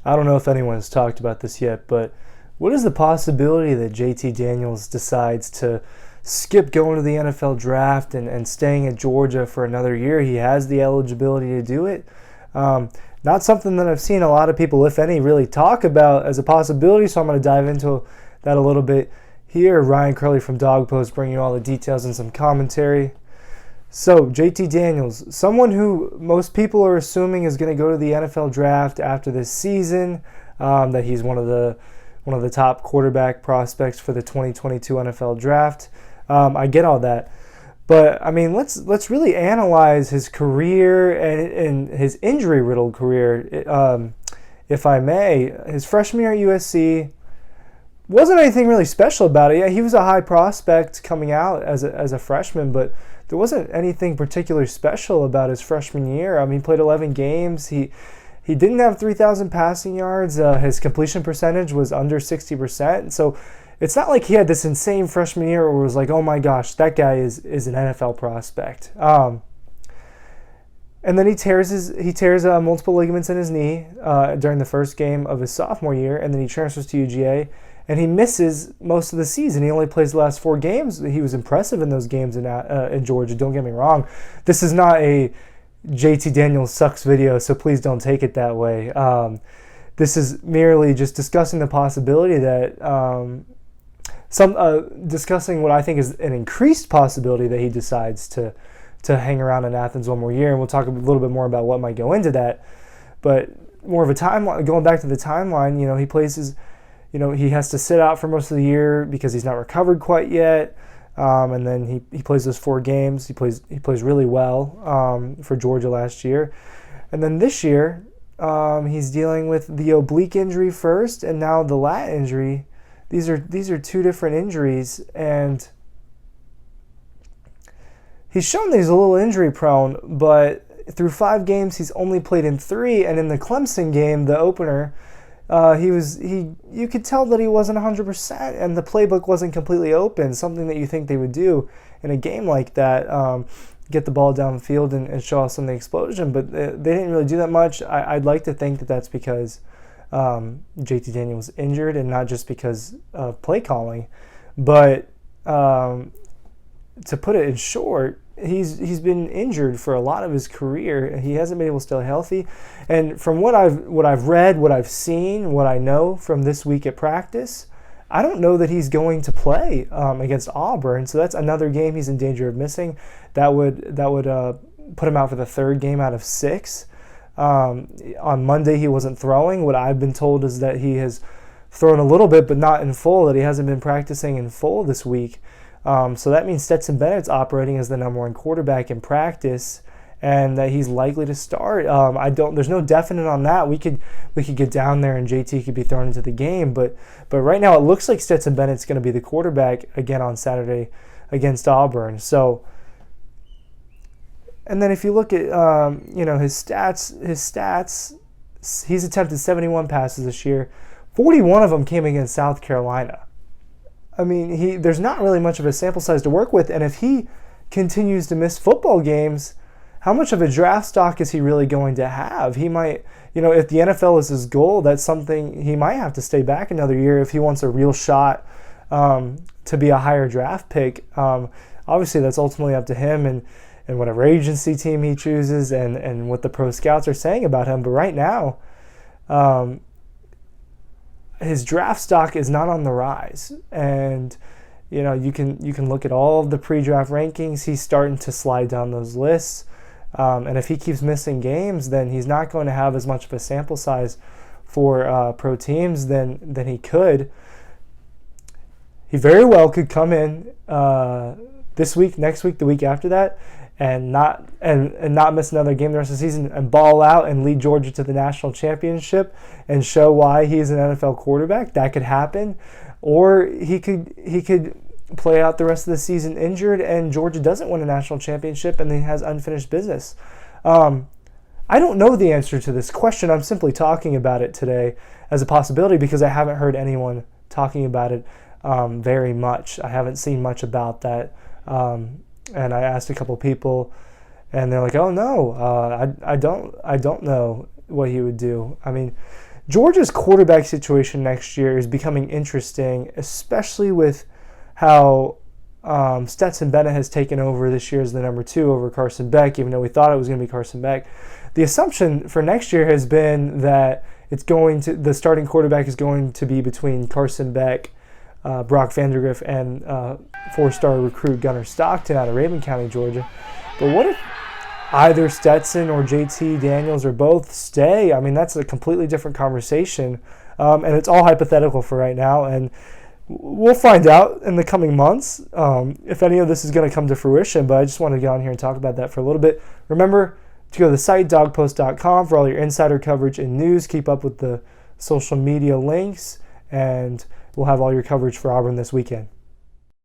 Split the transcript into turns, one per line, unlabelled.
I don't know if anyone's talked about this yet, but what is the possibility that JT Daniels decides to skip going to the NFL draft and staying at Georgia for another year? He has the eligibility to do it. Not something that I've seen a lot of people, if any, really talk about as a possibility, so I'm going to dive into that a little bit here. Ryan Curley from Dog Post bringing you all the details and some commentary. So, JT Daniels, someone who most people are assuming is going to go to the NFL draft after this season, that he's one of the top quarterback prospects for the 2022 NFL draft. I get all that. But, I mean, let's really analyze his career and his injury-riddled career, if I may. His freshman year at USC wasn't anything really special about it. Yeah, he was a high prospect coming out as a freshman, but there wasn't anything particularly special about his freshman year. I mean, he played 11 games. He didn't have 3,000 passing yards. His completion percentage was under 60%. So it's not like he had this insane freshman year where it was like, oh my gosh, that guy is an NFL prospect. And then he tears multiple ligaments in his knee during the first game of his sophomore year, and then he transfers to UGA. And he misses most of the season. He only plays the last 4 games. He was impressive in those games in Georgia. Don't get me wrong. This is not a JT Daniels sucks video, so please don't take it that way. This is merely just discussing the possibility that discussing what I think is an increased possibility that he decides to hang around in Athens one more year. And we'll talk a little bit more about what might go into that. But more of a timeline, going back to the timeline, he plays his. He has to sit out for most of the year because he's not recovered quite yet. And then he plays those 4 games. He plays really well for Georgia last year. And then this year, he's dealing with the oblique injury first and now the lat injury. These are 2 different injuries. And he's shown that he's a little injury prone, but through 5 games, he's only played in 3. And in the Clemson game, the opener, you could tell that he wasn't 100%, and the playbook wasn't completely open, something that you think they would do in a game like that, get the ball downfield and show off some of the explosion, but they didn't really do that much. I'd like to think that that's because JT Daniels was injured and not just because of play calling, but to put it in short, he's been injured for a lot of his career. He hasn't been able to stay healthy. And from what I've read, what I've seen, what I know from this week at practice, I don't know that he's going to play against Auburn. So that's another game he's in danger of missing. That would put him out for the 3rd game out of 6. On Monday he wasn't throwing. What I've been told is that he has thrown a little bit, but not in full. That he hasn't been practicing in full this week. So that means Stetson Bennett's operating as the number 1 quarterback in practice, and that he's likely to start. There's no definite on that. We could get down there and JT could be thrown into the game, but right now it looks like Stetson Bennett's going to be the quarterback again on Saturday against Auburn. So, and then if you look at his stats, he's attempted 71 passes this year. 41 of them came against South Carolina. I mean, there's not really much of a sample size to work with, and if he continues to miss football games, how much of a draft stock is he really going to have? He might, if the NFL is his goal, that's something he might have to stay back another year if he wants a real shot to be a higher draft pick. Obviously, that's ultimately up to him and whatever agency team he chooses and what the pro scouts are saying about him. But right now, his draft stock is not on the rise, and you can look at all of the pre-draft rankings. He's starting to slide down those lists, and if he keeps missing games, then he's not going to have as much of a sample size for pro teams than he could. He very well could come in this week, next week, the week after that, and not miss another game the rest of the season and ball out and lead Georgia to the national championship and show why he's an NFL quarterback. That could happen. Or he could play out the rest of the season injured and Georgia doesn't win a national championship and he has unfinished business. I don't know the answer to this question. I'm simply talking about it today as a possibility because I haven't heard anyone talking about it very much. I haven't seen much about that. And I asked a couple people, and they're like, "Oh no, I don't know what he would do." I mean, Georgia's quarterback situation next year is becoming interesting, especially with how Stetson Bennett has taken over this year as the number 2 over Carson Beck, even though we thought it was going to be Carson Beck. The assumption for next year has been that the starting quarterback is going to be between Carson Beck, Brock Vandagriff, and 4-star recruit Gunnar Stockton out of Raven County, Georgia. But what if either Stetson or JT Daniels or both stay? I mean, that's a completely different conversation, and it's all hypothetical for right now, and we'll find out in the coming months if any of this is going to come to fruition, but I just wanted to get on here and talk about that for a little bit. Remember to go to the site, dawgpost.com, for all your insider coverage and news. Keep up with the social media links, and we'll have all your coverage for Auburn this weekend.